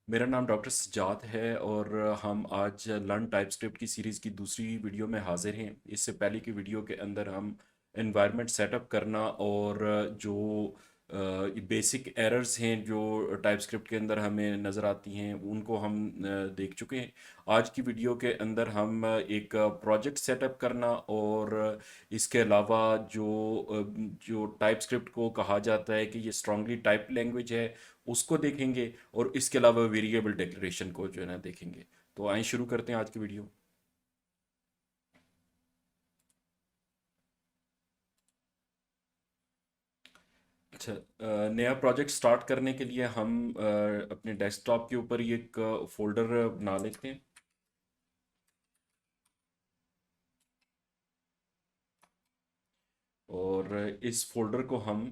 मेरा नाम डॉक्टर सज्जाद है और हम आज लर्न टाइपस्क्रिप्ट की सीरीज़ की दूसरी वीडियो में हाजिर हैं। इससे पहले की वीडियो के अंदर हम एनवायरनमेंट सेटअप करना और जो बेसिक एरर्स हैं जो टाइपस्क्रिप्ट के अंदर हमें नज़र आती हैं उनको हम देख चुके हैं। आज की वीडियो के अंदर हम एक प्रोजेक्ट सेटअप करना और इसके अलावा जो टाइपस्क्रिप्ट को कहा जाता है कि ये स्ट्रांगली टाइप लैंग्वेज है उसको देखेंगे और इसके अलावा वेरिएबल डिक्लेरेशन को जो है ना देखेंगे। तो आइए शुरू करते हैं आज की वीडियो। अच्छा, नया प्रोजेक्ट स्टार्ट करने के लिए हम अपने डेस्कटॉप के ऊपर ये एक फोल्डर बना लेते हैं और इस फोल्डर को हम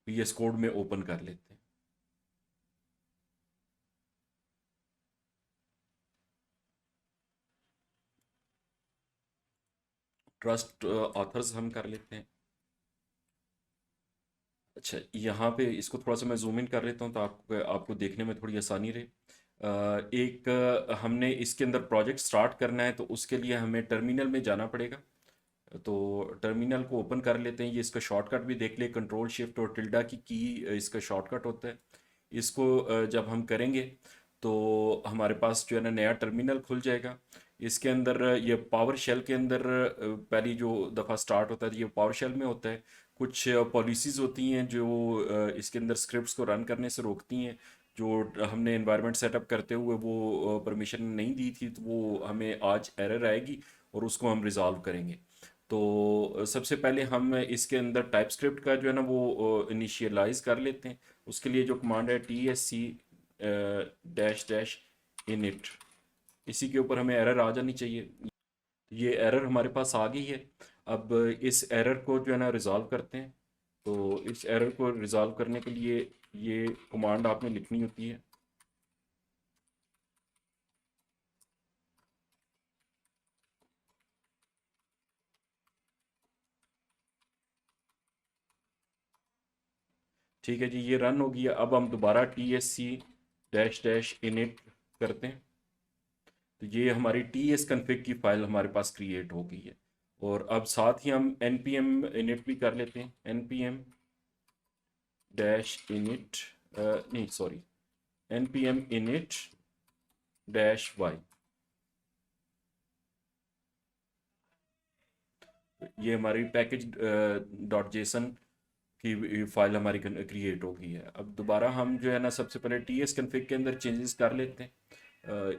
VS कोड में ओपन कर लेते हैं। ट्रस्ट ऑथर्स हम कर लेते हैं। अच्छा, यहाँ पे इसको थोड़ा सा मैं जूम इन कर लेता हूँ तो आपको आपको देखने में थोड़ी आसानी रहे। हमने इसके अंदर प्रोजेक्ट स्टार्ट करना है तो उसके लिए हमें टर्मिनल में जाना पड़ेगा। तो टर्मिनल को ओपन कर लेते हैं। ये इसका शॉर्टकट भी देख ले, कंट्रोल शिफ्ट और टिल्डा की इसका शॉर्टकट होता है। इसको जब हम करेंगे तो हमारे पास जो है ना नया टर्मिनल खुल जाएगा। इसके अंदर ये पावर शेल के अंदर पहली जो दफ़ा स्टार्ट होता है ये पावर शेल में होता है। कुछ पॉलिसीज़ होती हैं जो इसके अंदर स्क्रिप्ट्स को रन करने से रोकती हैं। जो हमने एनवायरनमेंट सेटअप करते हुए वो परमिशन नहीं दी थी तो वो हमें आज एरर आएगी और उसको हम रिजॉल्व करेंगे। तो सबसे पहले हम इसके अंदर टाइपस्क्रिप्ट का जो है ना वो इनिशियलाइज कर लेते हैं। उसके लिए जो कमांड है TSC डैश डैश इनिट, इसी के ऊपर हमें एरर आ जानी चाहिए। ये एरर हमारे पास आ गई है। अब इस एरर को जो है ना रिजॉल्व करते हैं। तो इस एरर को रिजॉल्व करने के लिए ये कमांड आपने लिखनी होती है। ठीक है जी, ये रन हो गया। अब हम दोबारा TSC डैश डैश इनिट करते हैं तो ये हमारी TS config की फाइल हमारे पास क्रिएट हो गई है। और अब साथ ही हम npm init भी कर लेते हैं। npm डैश init नहीं sorry, npm init dash y, ये हमारी पैकेज डॉट जेसन की फाइल हमारी क्रिएट हो गई है। अब दोबारा हम जो है ना सबसे पहले TS config के अंदर चेंजेस कर लेते हैं।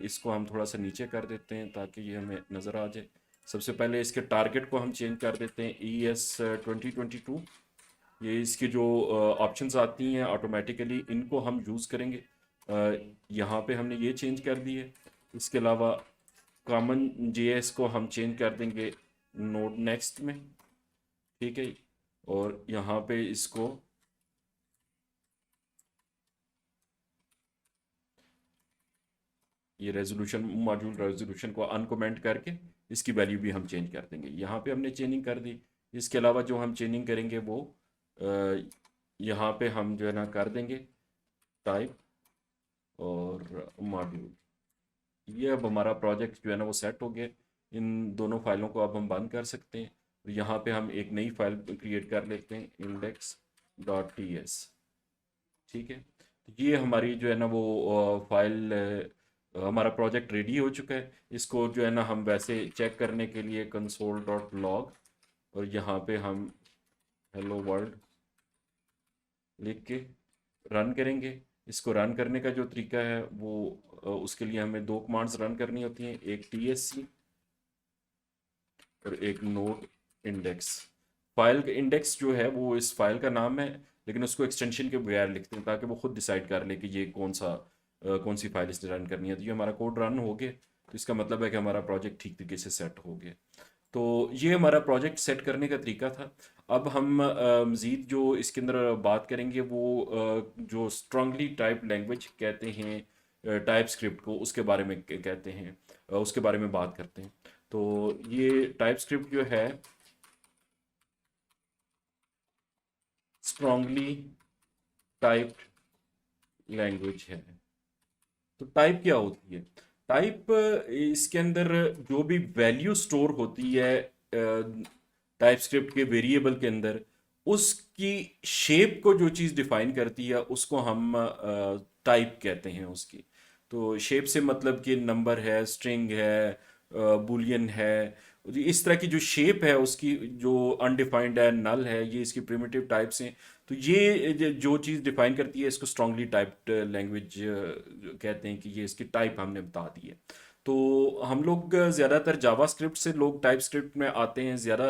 इसको हम थोड़ा सा नीचे कर देते हैं ताकि ये हमें नज़र आ जाए। सबसे पहले इसके टारगेट को हम चेंज कर देते हैं ES 2022। ये इसकी जो ऑप्शंस आती हैं ऑटोमेटिकली इनको हम यूज़ करेंगे। यहाँ पे हमने ये चेंज कर दी है। इसके अलावा कॉमन JS को हम चेंज कर देंगे नोड नेक्स्ट में। ठीक है, और यहाँ पे इसको ये रेजोल्यूशन मॉड्यूल रेजोल्यूशन को अनकमेंट करके इसकी वैल्यू भी हम चेंज कर देंगे। यहाँ पे हमने चेंजिंग कर दी। इसके अलावा जो हम चेंजिंग करेंगे वो अ, यहाँ पे हम जो है ना कर देंगे टाइप और मॉड्यूल। ये अब हमारा प्रोजेक्ट जो है ना वो सेट हो गया। इन दोनों फाइलों को अब हम बंद कर सकते हैं। और यहाँ पे हम एक नई फाइल क्रिएट कर लेते हैं index.ts। ठीक है, तो ये हमारी जो है ना वो फाइल हमारा प्रोजेक्ट रेडी हो चुका है। इसको जो है ना हम वैसे चेक करने के लिए console.log और यहाँ पे हम हेलो वर्ल्ड लिख के रन करेंगे। इसको रन करने का जो तरीका है वो उसके लिए हमें दो कमांड्स रन करनी होती हैं, एक TSC और एक नोड इंडेक्स। फाइल का इंडेक्स जो है वो इस फाइल का नाम है, लेकिन उसको एक्सटेंशन के बगैर लिखते हैं ताकि वो खुद डिसाइड कर ले कि ये कौन सी फाइल इसने रन करनी है। तो ये हमारा कोड रन हो गया तो इसका मतलब है कि हमारा प्रोजेक्ट ठीक तरीके से सेट हो गया। तो ये हमारा प्रोजेक्ट सेट करने का तरीका था। अब हम मज़ीद जो इसके अंदर बात करेंगे वो जो स्ट्रांगली टाइप लैंग्वेज कहते हैं टाइप स्क्रिप्ट को, उसके बारे में कहते हैं, उसके बारे में बात करते हैं। तो ये टाइप स्क्रिप्ट जो है स्ट्रांगली टाइप लैंग्वेज है। तो टाइप क्या होती है? टाइप इसके अंदर जो भी वैल्यू स्टोर होती है टाइप स्क्रिप्ट के वेरिएबल के अंदर, उसकी शेप को जो चीज़ डिफाइन करती है उसको हम टाइप कहते हैं उसकी। तो शेप से मतलब कि नंबर है, स्ट्रिंग है, बुलियन है, इस तरह की जो शेप है उसकी, जो अनडिफाइंड है, नल है, ये इसकी प्रिमिटिव टाइप्स हैं। तो ये जो चीज़ डिफाइन करती है इसको स्ट्रांगली टाइप्ड लैंग्वेज कहते हैं, कि ये इसकी टाइप हमने बता दी है। तो हम लोग ज़्यादातर जावास्क्रिप्ट से लोग टाइप स्क्रिप्ट में आते हैं, ज़्यादा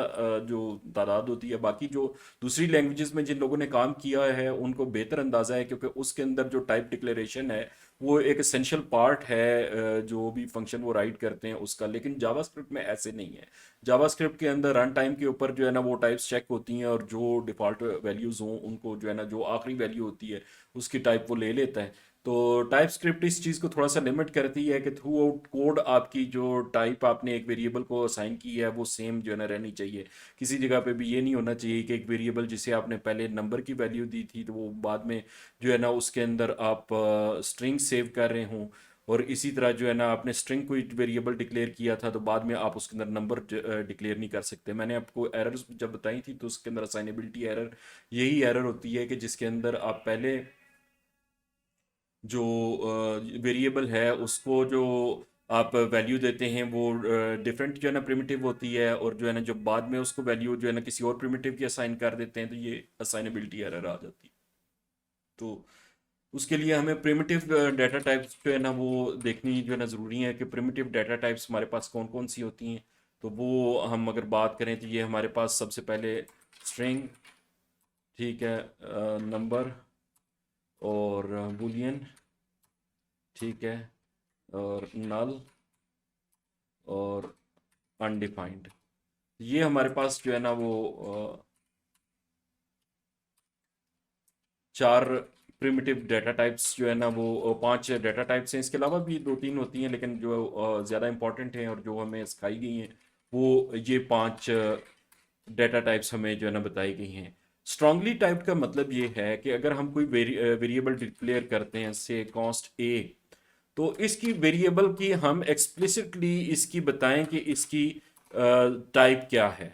जो तादाद होती है। बाकी जो दूसरी लैंग्वेजेस में जिन लोगों ने काम किया है उनको बेहतर अंदाज़ा है, क्योंकि उसके अंदर जो टाइप डिक्लेरेशन है वो एक एसेंशियल पार्ट है जो भी फंक्शन वो राइट करते हैं उसका। लेकिन जावास्क्रिप्ट में ऐसे नहीं है। जावास्क्रिप्ट के अंदर रन टाइम के ऊपर जो है ना वो टाइप्स चेक होती हैं, और जो डिफ़ॉल्ट वैल्यूज़ हों उनको जो है ना, जो आखिरी वैल्यू होती है उसकी टाइप वो ले लेता है। तो टाइप स्क्रिप्ट इस चीज़ को थोड़ा सा लिमिट करती है कि थ्रू आउट कोड आपकी जो टाइप आपने एक वेरिएबल को असाइन की है वो सेम जो है ना रहनी चाहिए। किसी जगह पे भी ये नहीं होना चाहिए कि एक वेरिएबल जिसे आपने पहले नंबर की वैल्यू दी थी तो वो बाद में जो है ना उसके अंदर आप स्ट्रिंग सेव कर रहे हों, और इसी तरह जो है ना आपने स्ट्रिंग कोई वेरिएबल डिक्लेयर किया था तो बाद में आप उसके अंदर नंबर डिक्लेयर नहीं कर सकते। मैंने आपको एरर्स जब बताई थी तो उसके अंदर असाइनेबिलिटी एरर यही एरर होती है, कि जिसके अंदर आप पहले जो वेरिएबल है उसको जो आप वैल्यू देते हैं वो डिफरेंट जो है ना प्रिमिटिव होती है, और जो है ना जब बाद में उसको वैल्यू जो है ना किसी और प्रिमिटिव की असाइन कर देते हैं तो ये असाइनेबिलिटी एरर आ जाती है। तो उसके लिए हमें प्रिमिटिव डाटा टाइप्स जो है ना वो देखनी जो है ना ज़रूरी है, कि प्रिमिटिव डाटा टाइप्स हमारे पास कौन कौन सी होती हैं। तो वो हम अगर बात करें तो ये हमारे पास सबसे पहले स्ट्रिंग, ठीक है, नंबर और बुलियन, ठीक है, और नल और अनडिफाइंड। ये हमारे पास जो है ना वो चार प्रिमिटिव डाटा टाइप्स जो है ना वो पांच डाटा टाइप्स हैं। इसके अलावा भी दो तीन होती हैं, लेकिन जो ज़्यादा इंपॉर्टेंट हैं और जो हमें सिखाई गई हैं वो ये पांच डाटा टाइप्स हमें जो है ना बताई गई हैं। स्ट्रांगली टाइप्ड का मतलब ये है कि अगर हम कोई वेरिएबल डिक्लेयर करते हैं, से कॉस्ट ए, तो इसकी वेरिएबल की हम एक्सप्लिसिटली इसकी बताएं कि इसकी टाइप क्या है।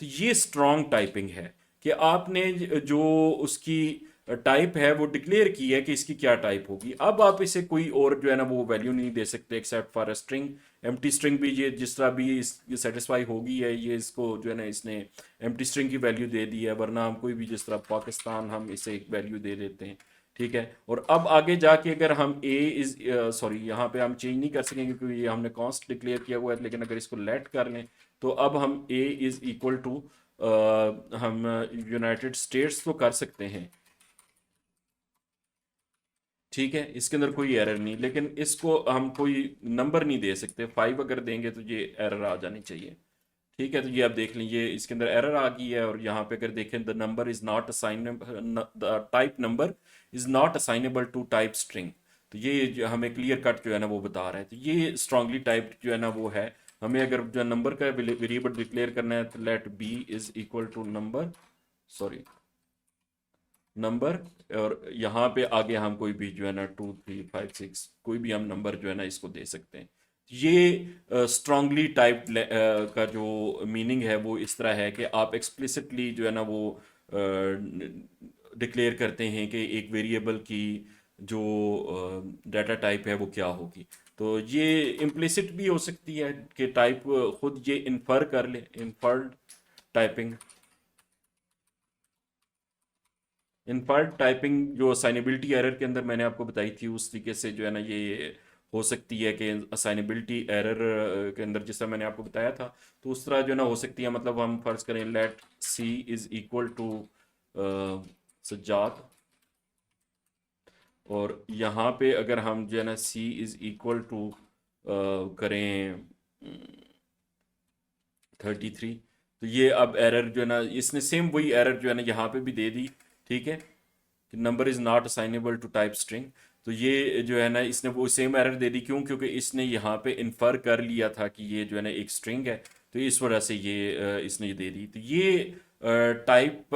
तो ये स्ट्रॉन्ग टाइपिंग है, कि आपने जो उसकी टाइप है वो डिक्लेयर की है कि इसकी क्या टाइप होगी। अब आप इसे कोई और जो है ना वो वैल्यू नहीं दे सकते except for a string. Empty string भी ये जिस तरह भी इस सेटिस्फाई होगी है, ये इसको जो है ना इसने एम्प्टी स्ट्रिंग की वैल्यू दे दी है, वरना हम कोई भी जिस तरह पाकिस्तान हम इसे एक वैल्यू दे देते हैं, ठीक है। और अब आगे जाके अगर हम ए इज सॉरी यहाँ पे हम चेंज नहीं कर सकेंगे क्योंकि ये हमने कॉन्स्ट डिक्लेयर किया हुआ है, लेकिन अगर इसको लेट कर लें तो अब हम ए इज इक्वल टू हम यूनाइटेड स्टेट्स तो कर सकते हैं, ठीक है, इसके अंदर कोई एरर नहीं। लेकिन इसको हम कोई नंबर नहीं दे सकते। 5 अगर देंगे तो ये एरर आ जानी चाहिए, ठीक है। तो ये आप देख लीजिए इसके अंदर एरर आ गई है, और यहाँ पे अगर देखें the number is not assignable, the type number is not assignable to type string. तो ये जो हमें क्लियर कट जो है ना वो बता रहा है। तो ये स्ट्रांगली टाइप जो है ना वो है। हमें अगर जो नंबर का वेरिएबल डिक्लेयर करना है तो let B is equal to number, sorry number, और यहाँ पे आगे हम कोई भी जो है ना 2 3 5 6 कोई भी हम नंबर जो है ना इसको दे सकते हैं। ये स्ट्रांगली टाइप का जो मीनिंग है वो इस तरह है कि आप एक्सप्लिसिटली जो है ना वो डिक्लेयर करते हैं कि एक वेरिएबल की जो डाटा टाइप है वो क्या होगी। तो ये इम्प्लिसिट भी हो सकती है कि टाइप खुद ये इन्फर कर ले, इन्फर्ड टाइपिंग। इनफैक्ट टाइपिंग जो असाइनेबिलिटी एरर के अंदर मैंने आपको बताई थी उस तरीके से जो है ना ये हो सकती है कि असाइनेबिलिटी एरर के अंदर जिस तरह मैंने आपको बताया था तो उस तरह जो है ना हो सकती है। मतलब हम फर्ज करें let C is equal to Sajjad, और यहाँ पे अगर हम जो है ना सी इज इक्वल टू करें 33, तो ये अब एरर जो है ना इसने सेम वही एरर जो है ना यहाँ पे भी दे दी, ठीक है, कि number is not assignable to type string. तो ये जो है ना इसने वो सेम एरर दे दी, क्यों? क्योंकि इसने यहाँ पे इन्फर कर लिया था कि ये जो है ना एक स्ट्रिंग है, तो इस वजह से ये इसने ये दे दी। तो ये टाइप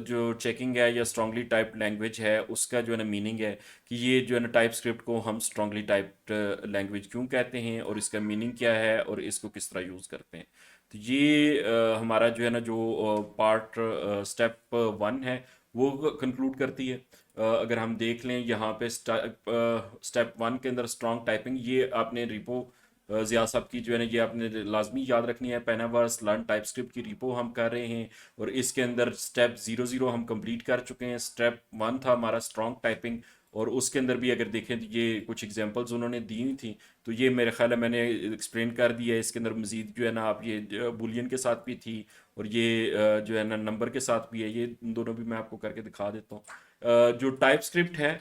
जो चेकिंग है या स्ट्रांगली टाइप्ड लैंग्वेज है उसका जो है ना मीनिंग है कि ये जो है ना टाइप स्क्रिप्ट को हम स्ट्रांगली टाइप्ड लैंग्वेज क्यों कहते हैं और इसका मीनिंग क्या है और इसको किस तरह यूज़ करते हैं। तो ये हमारा जो है ना जो पार्ट स्टेप 1 है वो कंक्लूड करती है। अगर हम देख लें यहाँ पे स्टेप 1 के अंदर स्ट्रांग टाइपिंग, ये आपने रिपो ज़िया साहब की जो है ना ये आपने लाजमी याद रखनी है। पैनावर्स लर्न टाइप स्क्रिप्ट की रिपो हम कर रहे हैं और इसके अंदर स्टेप 0 हम कंप्लीट कर चुके हैं। स्टेप 1 था हमारा स्ट्रॉन्ग टाइपिंग और उसके अंदर भी अगर देखें तो ये कुछ एग्जांपल्स उन्होंने दी हुई थी, तो ये मेरे ख्याल है मैंने एक्सप्लेन कर दिया है। इसके अंदर मज़ीद जो है ना आप ये बुलियन के साथ भी थी और ये जो है ना नंबर के साथ भी है, ये दोनों भी मैं आपको करके दिखा देता हूँ। जो टाइप स्क्रिप्ट है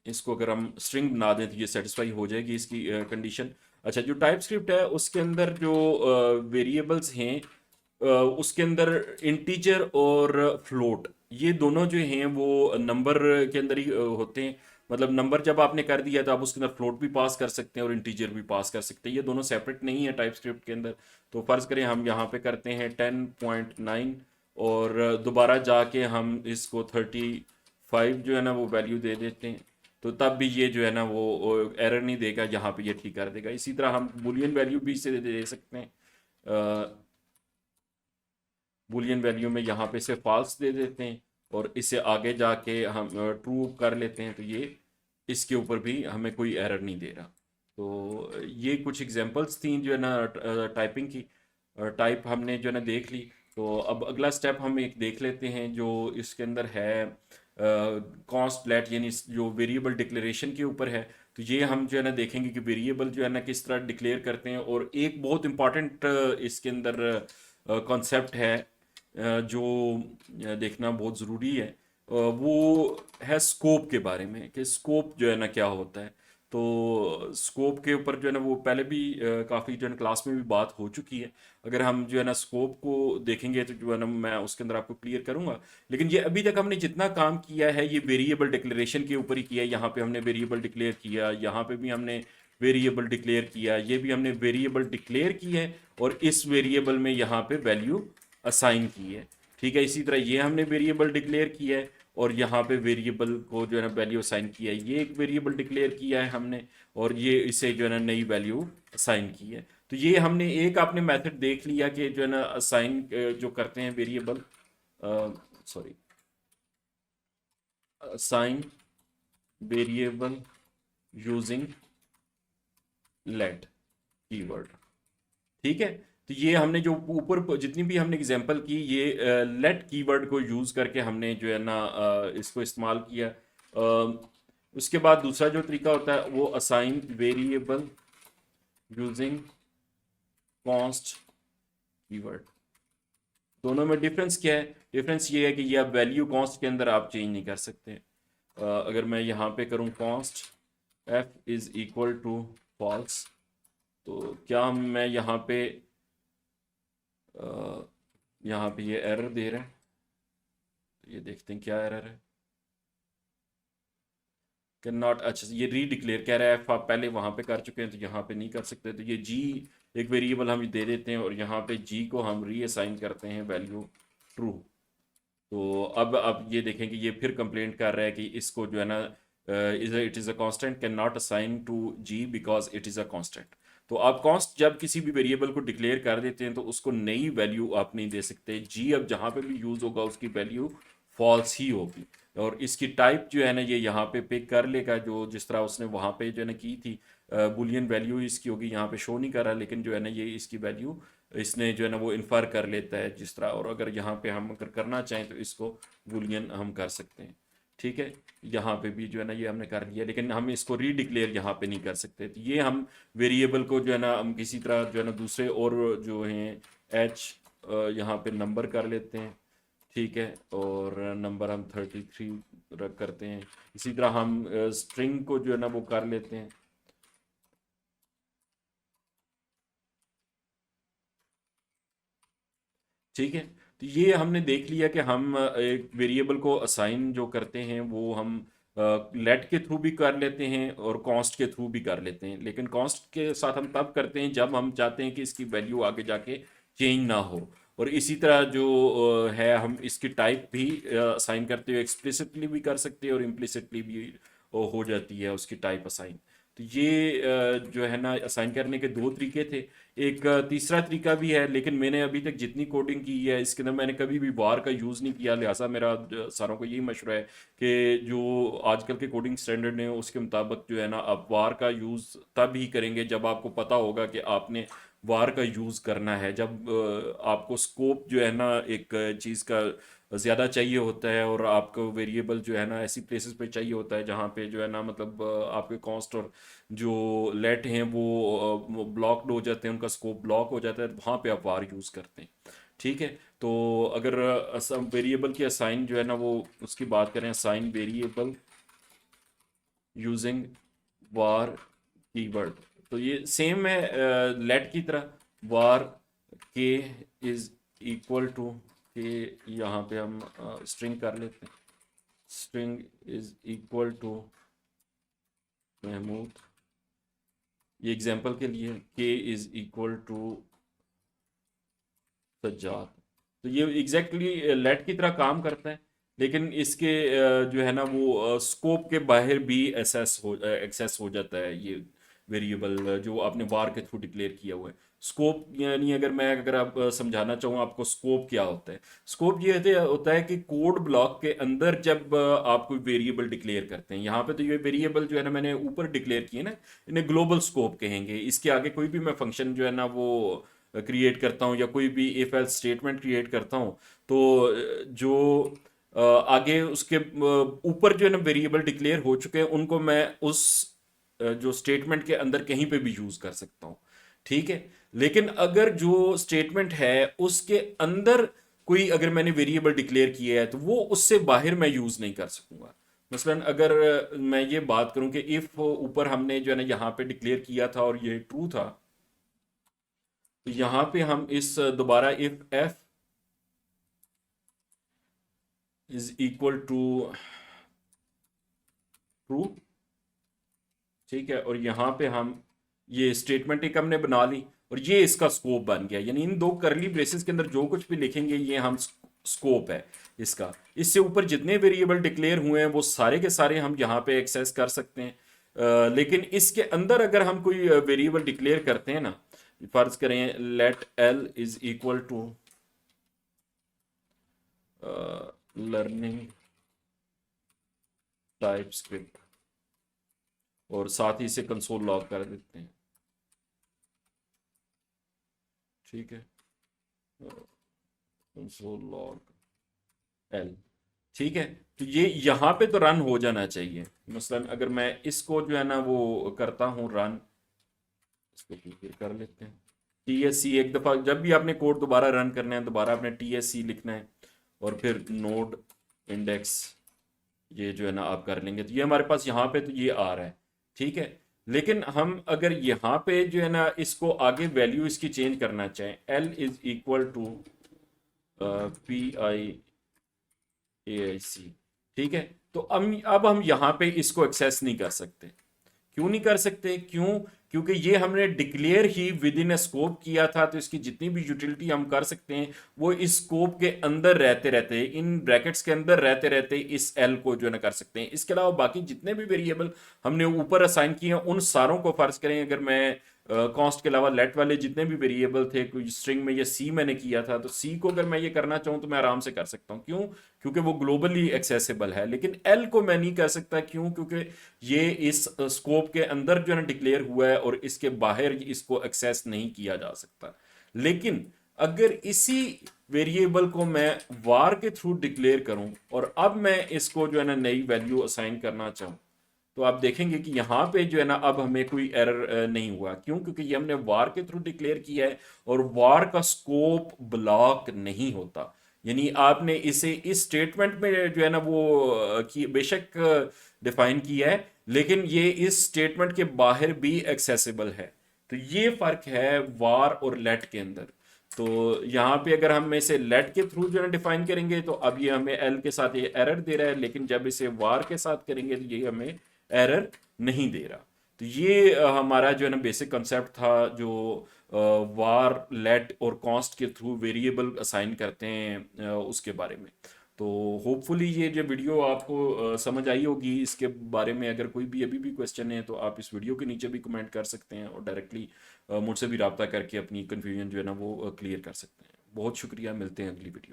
इसको अगर हम स्ट्रिंग बना दें तो ये सेटिस्फाई हो जाएगी इसकी कंडीशन। अच्छा, जो टाइप स्क्रिप्ट है उसके अंदर जो वेरिएबल्स हैं उसके अंदर इंटीजर और फ्लोट ये दोनों जो हैं वो नंबर के अंदर ही होते हैं। मतलब नंबर जब आपने कर दिया तो आप उसके अंदर फ्लोट भी पास कर सकते हैं और इंटीजर भी पास कर सकते हैं, ये दोनों सेपरेट नहीं है टाइप स्क्रिप्ट के अंदर। तो फर्ज करें हम यहाँ पे करते हैं 10.9 और दोबारा जाके हम इसको 35 जो है ना वो वैल्यू दे देते हैं, तो तब भी ये जो है ना वो एरर नहीं देगा, यहाँ पे ये ठीक कर देगा। इसी तरह हम बुलियन वैल्यू भी इसे दे सकते हैं। बुलियन वैल्यू में यहाँ पे से फॉल्स दे देते हैं और इसे आगे जाके हम ट्रू कर लेते हैं, तो ये इसके ऊपर भी हमें कोई एरर नहीं दे रहा। तो ये कुछ एग्जांपल्स थी जो है ना टाइपिंग की। टाइप हमने जो है ना देख ली, तो अब अगला स्टेप हम एक देख लेते हैं जो इसके अंदर है कॉन्स्ट लेट, यानी जो वेरिएबल डिक्लेरेशन के ऊपर है। तो ये हम जो है ना देखेंगे कि वेरिएबल जो है ना किस तरह डिक्लेयर करते हैं। और एक बहुत इंपॉर्टेंट इसके अंदर कॉन्सेप्ट है जो देखना बहुत ज़रूरी है, वो है स्कोप के बारे में कि स्कोप जो है ना क्या होता है। तो स्कोप के ऊपर जो है ना वो पहले भी काफ़ी जो है ना क्लास में भी बात हो चुकी है। अगर हम जो है ना स्कोप को देखेंगे तो जो है ना मैं उसके अंदर आपको क्लियर करूंगा। लेकिन ये अभी तक हमने जितना काम किया है ये वेरिएबल डिक्लेरेशन के ऊपर ही किया है। यहाँ पे हमने वेरिएबल डिक्लेयर किया, यहाँ पे भी हमने वेरिएबल डिक्लेयर किया, ये भी हमने वेरिएबल डिक्लेयर की है और इस वेरिएबल में यहाँ पे वैल्यू असाइन की है। ठीक है, इसी तरह ये हमने वेरिएबल डिक्लेयर किया है और यहाँ पे वेरिएबल को जो है ना वैल्यू असाइन किया है। ये एक वेरिएबल डिक्लेयर किया है हमने और ये इसे जो है ना नई वैल्यू असाइन की है। तो ये हमने एक आपने मेथड देख लिया कि जो है ना असाइन जो करते हैं variable, sorry, assign variable using let keyword. ठीक है, तो ये हमने जो ऊपर जितनी भी हमने एग्जांपल की ये लेट कीवर्ड को यूज़ करके हमने जो है ना इसको इस्तेमाल किया। उसके बाद दूसरा जो तरीका होता है वो assign variable using const keyword. दोनों में डिफरेंस क्या है? डिफरेंस ये है कि ये आप वैल्यू कॉन्स्ट के अंदर आप चेंज नहीं कर सकते। अगर मैं यहाँ पे करूँ const F is equal to false, तो क्या मैं यहाँ पे ये एरर दे रहा है? तो ये देखते हैं क्या एरर है। कैन नॉट, अच्छा ये रीडिक्लेयर कह रहा है, आप पहले वहाँ पे कर चुके हैं तो यहाँ पे नहीं कर सकते। तो ये जी एक वेरिएबल हम दे देते हैं और यहाँ पे जी को हम रीअसाइन करते हैं वैल्यू ट्रू। तो अब ये देखें कि ये फिर कंप्लेंट कर रहा है कि इसको जो है ना it is a constant can not assign to G because it is a constant. तो आप कॉन्स्ट जब किसी भी वेरिएबल को डिक्लेयर कर देते हैं तो उसको नई वैल्यू आप नहीं दे सकते। जी अब जहाँ पे भी यूज़ होगा उसकी वैल्यू फॉल्स ही होगी और इसकी टाइप जो है ना ये यहाँ पे पिक कर लेगा, जो जिस तरह उसने वहाँ पे जो है ना की थी। बुलियन वैल्यू इसकी होगी, यहाँ पे शो नहीं कर रहा लेकिन जो है ना ये इसकी वैल्यू इसने जो है ना वो इन्फर कर लेता है जिस तरह। और अगर यहाँ पे हम अगर करना चाहें तो इसको बुलियन हम कर सकते हैं। ठीक है, यहाँ पे भी जो है ना ये हमने कर लिया लेकिन हम इसको रीडिक्लेयर यहाँ पे नहीं कर सकते। तो ये हम वेरिएबल को जो है ना हम किसी तरह जो है ना दूसरे और जो हैं एच यहाँ पे नंबर कर लेते हैं। ठीक है, और नंबर हम 33 रख करते हैं। इसी तरह हम स्ट्रिंग को जो है ना वो कर लेते हैं। ठीक है, तो ये हमने देख लिया कि हम एक वेरिएबल को असाइन जो करते हैं वो हम लेट के थ्रू भी कर लेते हैं और कॉन्स्ट के थ्रू भी कर लेते हैं। लेकिन कॉन्स्ट के साथ हम तब करते हैं जब हम चाहते हैं कि इसकी वैल्यू आगे जाके चेंज ना हो। और इसी तरह जो है हम इसकी टाइप भी असाइन करते हुए एक्सप्लिसिटली भी कर सकते हैं और इम्प्लिसिटली भी हो जाती है उसकी टाइप असाइन। तो ये जो है ना असाइन करने के दो तरीके थे। एक तीसरा तरीका भी है, लेकिन मैंने अभी तक जितनी कोडिंग की है इसके अंदर मैंने कभी भी वार का यूज़ नहीं किया, लिहाजा मेरा सारों को यही मशवरा है कि जो आजकल के कोडिंग स्टैंडर्ड हैं उसके मुताबिक जो है ना आप वार का यूज़ तब ही करेंगे जब आपको पता होगा कि आपने वार का यूज़ करना है, जब आपको स्कोप जो है ना एक चीज़ का ज़्यादा चाहिए होता है और आपको वेरिएबल जो है ना ऐसी प्लेसेस पे चाहिए होता है जहाँ पे जो है ना मतलब आपके कॉस्ट और जो लेट हैं वो ब्लॉक्ड हो जाते हैं, उनका स्कोप ब्लॉक हो जाता है, वहाँ पे आप वार यूज़ करते हैं। ठीक है। तो अगर वेरिएबल की असाइन जो है ना वो उसकी बात करें, असाइन वेरिएबल यूजिंग वार कीवर्ड, तो ये सेम है लेट की तरह। वार के इज इक्वल टू के, यहाँ पे हम स्ट्रिंग कर लेते हैं, string is equal to Mahmood, ये एग्जांपल के लिए के इज इक्वल टू सज्जाद। तो ये एग्जैक्टली लेट की तरह काम करता है, लेकिन इसके जो है ना वो स्कोप के बाहर भी एक्सेस हो जाता है ये वेरिएबल जो आपने वार के थ्रू डिक्लेयर किया हुआ है। स्कोप यानी अगर आप समझाना चाहूँ आपको स्कोप क्या होता है, स्कोप ये होता है कि कोड ब्लॉक के अंदर जब आप कोई वेरिएबल डिक्लेयर करते हैं, यहाँ पे तो ये वेरिएबल जो है ना मैंने ऊपर डिक्लेयर किए ना, इन्हें ग्लोबल स्कोप कहेंगे। इसके आगे कोई भी मैं फंक्शन जो है ना वो क्रिएट करता हूँ या कोई भी इफ एल्स स्टेटमेंट क्रिएट करता हूँ, तो जो आगे उसके ऊपर जो है ना वेरिएबल डिक्लेयर हो चुके हैं उनको मैं उस जो स्टेटमेंट के अंदर कहीं पे भी यूज कर सकता हूँ। ठीक है। लेकिन अगर जो स्टेटमेंट है उसके अंदर कोई अगर मैंने वेरिएबल डिक्लेयर किया है तो वो उससे बाहर मैं यूज नहीं कर सकूंगा। मसलन अगर मैं ये बात करूं कि इफ ऊपर हमने जो है ना यहाँ पे डिक्लेयर किया था और ये ट्रू था, तो यहाँ पे हम इस दोबारा if F is equal to true, ठीक है, और यहाँ पे हम ये स्टेटमेंट एक हमने बना ली और ये इसका स्कोप बन गया, यानी इन दो करली ब्रेसेस के अंदर जो कुछ भी लिखेंगे ये हम स्कोप है इसका। इससे ऊपर जितने वेरिएबल डिक्लेयर हुए हैं वो सारे के सारे हम यहाँ पे एक्सेस कर सकते हैं। लेकिन इसके अंदर अगर हम कोई वेरिएबल डिक्लेयर करते हैं ना, फर्ज करें let L is equal to learning type script और साथ ही से कंसोल लॉग कर देते हैं। ठीक है, कंसोल लॉग एल। ठीक है, तो ये यहाँ पे तो रन हो जाना चाहिए। मसलन अगर मैं इसको जो है ना वो करता हूँ रन, इसको क्लियर कर लेते हैं, TSC एक दफ़ा जब भी आपने कोड दोबारा रन करना है दोबारा आपने TSC लिखना है और फिर नोड इंडेक्स ये जो है ना आप कर लेंगे, तो ये हमारे पास यहाँ पे तो ये आ रहा है। ठीक है। लेकिन हम अगर यहाँ पे जो है ना इसको आगे वैल्यू इसकी चेंज करना चाहें, L is equal to PIAIC, ठीक है, तो अब हम यहाँ पे इसको एक्सेस नहीं कर सकते। क्यों नहीं कर सकते? क्योंकि ये हमने declare he with in A scope किया था, तो इसकी जितनी भी यूटिलिटी हम कर सकते हैं वो इस स्कोप के अंदर रहते रहते इन ब्रैकेट्स के अंदर रहते रहते इस एल को जो है ना कर सकते हैं। इसके अलावा बाकी जितने भी वेरिएबल हमने ऊपर असाइन किए हैं उन सारों को फर्ज करें अगर मैं कॉस्ट के अलावा लेट वाले जितने भी वेरिएबल थे, कोई स्ट्रिंग में ये सी मैंने किया था, तो सी को अगर मैं ये करना चाहूँ तो मैं आराम से कर सकता हूँ। क्यों? क्योंकि वो ग्लोबली एक्सेसिबल है। लेकिन एल को मैं नहीं कर सकता। क्यों? क्योंकि ये इस स्कोप के अंदर जो है ना डिक्लेयर हुआ है और इसके बाहर इसको एक्सेस नहीं किया जा सकता। लेकिन अगर इसी वेरिएबल को मैं वार के थ्रू डिक्लेयर करूं और अब मैं इसको जो है ना नई वैल्यू असाइन करना चाहूं, तो आप देखेंगे कि यहाँ पे जो है ना अब हमें कोई एरर नहीं हुआ। क्यों? क्योंकि ये हमने वार के थ्रू डिक्लेयर किया है और वार का स्कोप ब्लॉक नहीं होता। यानी आपने इसे इस स्टेटमेंट में जो है ना वो की बेशक डिफाइन किया है, लेकिन ये इस स्टेटमेंट के बाहर भी एक्सेसिबल है। तो ये फर्क है वार और लेट के अंदर। तो यहाँ पे अगर हम इसे लेट के थ्रू जो है डिफाइन करेंगे तो अब ये हमें एल के साथ ये एरर दे रहा है, लेकिन जब इसे वार के साथ करेंगे तो ये हमें एरर नहीं दे रहा। तो ये हमारा जो है ना बेसिक कंसेप्ट था, जो वार लेट और कॉस्ट के थ्रू वेरिएबल असाइन करते हैं उसके बारे में। तो होपफुली ये जो वीडियो आपको समझ आई होगी। इसके बारे में अगर कोई भी अभी भी क्वेश्चन है तो आप इस वीडियो के नीचे भी कमेंट कर सकते हैं और डायरेक्टली मुझसे भी रब्ता करके अपनी कन्फ्यूजन जो है ना वो क्लियर कर सकते हैं। बहुत शुक्रिया, मिलते हैं अगली वीडियो।